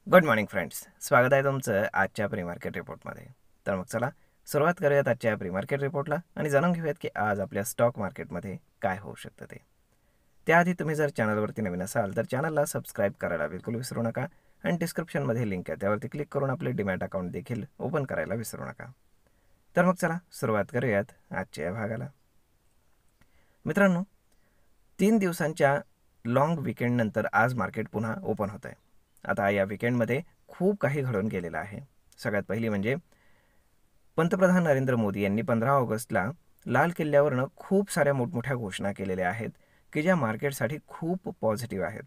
Good morning friends, स्वागत आहे तुमचं आजच्या प्री मार्केट रिपोर्टमध्ये. तर मग चला सुरुवात करूयात आजच्या प्री मार्केट रिपोर्टला आणि जाणून घेऊयात की आज आपल्या स्टॉक मार्केटमध्ये काय होऊ शकतं ते. त्याआधी तुम्ही जर चॅनलवरती नवीन असाल तर चॅनलला सबस्क्राईब करायला बिलकुल विसरू नका आणि डिस्क्रिप्शनमध्ये लिंक आहे त्यावरती क्लिक करून आपले डीमॅट अकाउंट देखील ओपन करायला विसरू नका. तर मग चला सुरुवात करूयात आजच्या या भागाला. मित्रांनो, 3 दिवसांच्या लाँग विकेंडनंतर आज मार्केट पुन्हा ओपन होतं आहे. आता या विकेंडमध्ये खूप काही घडून गेलेलं आहे. सगळ्यात पहिली म्हणजे पंतप्रधान नरेंद्र मोदी यांनी 15 ऑगस्टला लाल किल्ल्यावरनं खूप साऱ्या मोठमोठ्या घोषणा केलेल्या आहेत की ज्या मार्केटसाठी खूप पॉझिटिव्ह आहेत.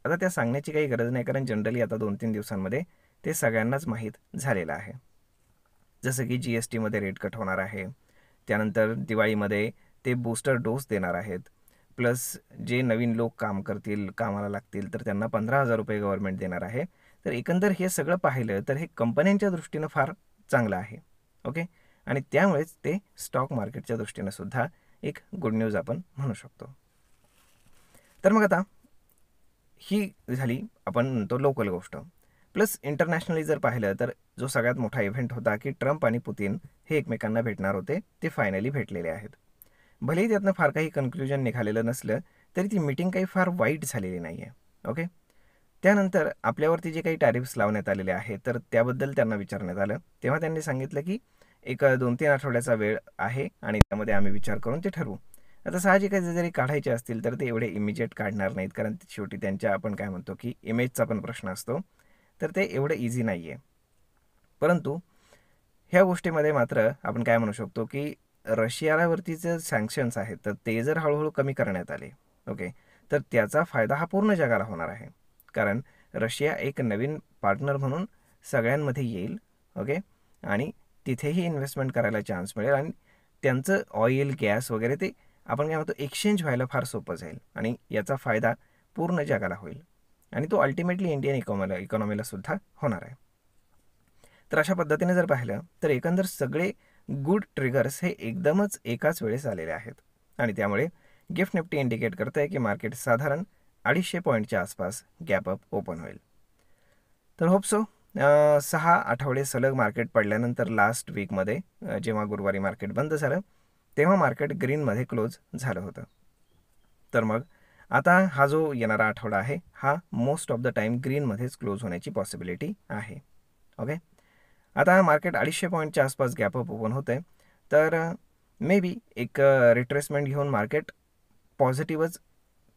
आता त्या सांगण्याची काही गरज नाही, कारण जनरली आता 2-3 दिवसांमध्ये ते सगळ्यांनाच माहीत झालेलं आहे. जसं की GSTमध्ये रेट कट होणार आहे, त्यानंतर दिवाळीमध्ये ते बूस्टर डोस देणार आहेत, प्लस जे नवीन लोक काम करतील, कामाला लागतील तर त्यांना 15,000 रुपये गव्हर्नमेंट देणार आहे. तर एकंदर हे सगळं पाहिलं तर हे कंपन्यांच्या दृष्टीनं फार चांगलं आहे. ओके, आणि त्यामुळेच ते स्टॉक मार्केटच्या दृष्टीनं सुद्धा एक गुड न्यूज आपण म्हणू शकतो. तर मग आता ही झाली आपण म्हणतो लोकल गोष्ट. प्लस इंटरनॅशनली जर पाहिलं तर जो सगळ्यात मोठा इव्हेंट होता की ट्रम्प आणि पुतिन हे एकमेकांना भेटणार होते, ते फायनली भेटलेले आहेत. भलेही त्यातनं फार काही कन्क्ल्युजन निघालेलं नसलं तरी ती मीटिंग काही फार वाईट झालेली नाही आहे. ओके, त्यानंतर आपल्यावरती जे काही टॅरिफ्स लावण्यात आलेले आहेत तर त्याबद्दल त्यांना विचारण्यात आलं, तेव्हा त्यांनी सांगितलं की एक 2-3 आठवड्याचा वेळ आहे आणि त्यामध्ये आम्ही विचार करून ते ठरवू. आता साहजिकच जरी काढायचे असतील तर ते एवढे इमिजिएट काढणार नाहीत, कारण शेवटी त्यांच्या आपण काय म्हणतो की इमेजचा पण प्रश्न असतो, तर ते एवढं इझी नाही आहे. परंतु ह्या गोष्टीमध्ये मात्र आपण काय म्हणू शकतो की रशियावरतीचे सँक्शन्स आहेत तर ते जर हळूहळू कमी करण्यात आले, ओके, तर त्याचा फायदा हा पूर्ण जगाला होणार आहे. कारण रशिया एक नवीन पार्टनर म्हणून सगळ्यांमध्ये येईल. ओके, आणि तिथेही इन्व्हेस्टमेंट करायला चान्स मिळेल आणि त्यांचं ऑइल गॅस वगैरे ते आपण काय म्हणतो एक्सचेंज व्हायला फार सोपं जाईल आणि याचा फायदा पूर्ण जगाला होईल आणि तो अल्टिमेटली इंडियन इकॉनॉमीला सुद्धा होणार आहे. तर अशा पद्धतीने जर पाहिलं तर एकंदर सगळे गुड ट्रिगर्स हे एकदमच एकाच वेळेस आलेले आहेत आणि त्यामुळे गिफ्ट निफ्टी इंडिकेट करतं आहे की मार्केट साधारण 250 पॉईंटच्या आसपास गॅप अप ओपन होईल. तर होप सो 6 आठवडे सलग मार्केट पडल्यानंतर लास्ट वीकमध्ये जेव्हा गुरुवारी मार्केट बंद झालं तेव्हा मार्केट ग्रीनमध्ये क्लोज झालं होतं. तर मग आता हा जो येणारा आठवडा आहे हा मोस्ट ऑफ द टाईम ग्रीनमध्येच क्लोज होण्याची पॉसिबिलिटी आहे. ओके, आता मार्केट 250 पॉईंटच्या आसपास गॅप अप ओपन होतं आहे, तर मे बी एक रिट्रेसमेंट घेऊन मार्केट पॉझिटिव्हच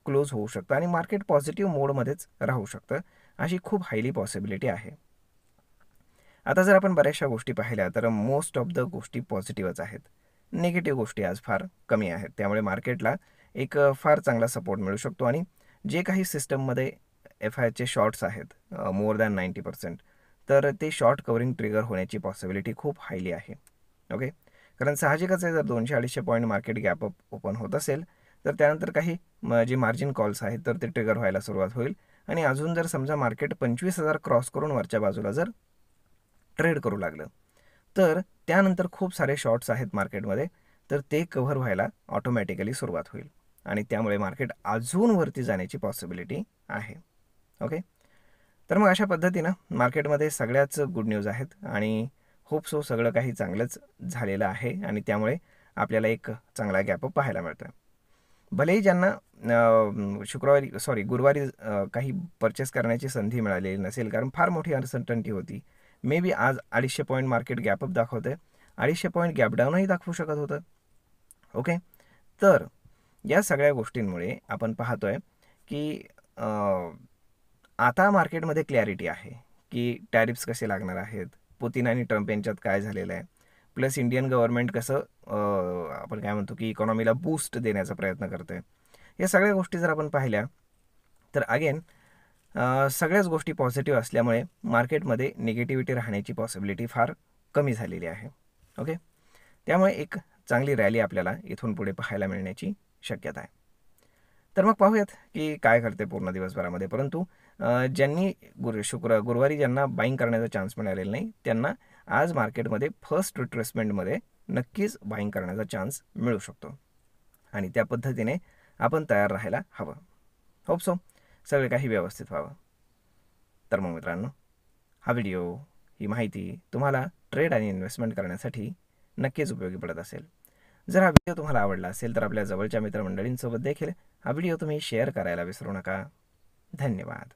क्लोज होऊ शकतं आणि मार्केट पॉझिटिव्ह मोडमध्येच राहू शकतं, अशी खूप हायली पॉसिबिलिटी आहे. आता जर आपण बऱ्याचशा गोष्टी पाहिल्या तर मोस्ट ऑफ द गोष्टी पॉझिटिव्हच आहेत. निगेटिव्ह गोष्टी आज फार कमी आहेत, त्यामुळे मार्केटला एक फार चांगला सपोर्ट मिळू शकतो आणि जे काही सिस्टममध्ये FIचे शॉर्ट्स आहेत मोर दॅन 90%, तर ते शॉर्ट कवरिंग ट्रिगर होण्याची पॉसिबिलिटी खूप हायली आहे. ओके, कारण साहजिकच आहे जर 200-250 point market gap up open होत असेल तर त्यानंतर काही जे मार्जिन कॉल्स आहेत तर ते ट्रिगर व्हायला सुरुवात होईल आणि अजून जर समजा मार्केट 25,000 क्रॉस करून वरच्या बाजूला जर ट्रेड करू लागलं तर त्यानंतर खूप सारे शॉर्ट्स आहेत मार्केटमध्ये, तर ते कव्हर व्हायला ऑटोमॅटिकली सुरुवात होईल आणि त्यामुळे मार्केट अजून वरती जाण्याची पॉसिबिलिटी आहे. ओके, तर मग अशा पद्धतीनं मार्केटमध्ये सगळ्याच गुड न्यूज आहेत आणि होप सो सगळं काही चांगलंच झालेलं आहे आणि त्यामुळे आपल्याला एक चांगला गॅप अप पाहायला मिळतो आहे. भलेही ज्यांना गुरुवारी काही परचेस करण्याची संधी मिळालेली नसेल, कारण फार मोठी अनसर्टन्टी होती. मे बी आज 250 पॉईंट मार्केट गॅप अप दाखवतं आहे, 250 पॉईंट गॅप डाऊनही दाखवू शकत होतं. ओके, तर या सगळ्या गोष्टींमुळे आपण पाहतो आहे की आता मार्केटमध्ये क्लॅरिटी आहे की टॅरिफ्स कसे लागणार आहेत, पुतिन आणि ट्रम्प यांच्यात काय झालेलं आहे, प्लस इंडियन गव्हर्नमेंट कसं आपण काय म्हणतो की इकॉनॉमीला बूस्ट देण्याचा प्रयत्न करते. या सगळ्या गोष्टी जर आपण पाहिल्या तर अगेन सगळ्याच गोष्टी पॉझिटिव्ह असल्यामुळे मार्केटमध्ये निगेटिव्हिटी राहण्याची पॉसिबिलिटी फार कमी झालेली आहे. ओके, त्यामुळे एक चांगली रॅली आपल्याला इथून पुढे पाहायला मिळण्याची शक्यता आहे. तर मग पाहूयात की काय करते पूर्ण दिवसभरामध्ये. परंतु ज्यांनी गुरुवारी ज्यांना बाईंग करण्याचा चान्स मिळालेला नाही त्यांना आज मार्केटमध्ये फर्स्ट रिट्रेसमेंटमध्ये नक्कीच बाईंग करण्याचा चान्स मिळू शकतो आणि त्या पद्धतीने आपण तयार राहायला हवं. होप सो सगळे काही व्यवस्थित व्हावं. तर मग मित्रांनो, हा व्हिडिओ, ही माहिती तुम्हाला ट्रेड आणि इन्व्हेस्टमेंट करण्यासाठी नक्कीच उपयोगी पडत असेल. जर हा व्हिडिओ तुम्हाला आवडला असेल तर आपल्या जवळच्या मित्रमंडळींसोबत देखील हा व्हिडिओ तुम्ही शेअर करायला विसरू नका. धन्यवाद.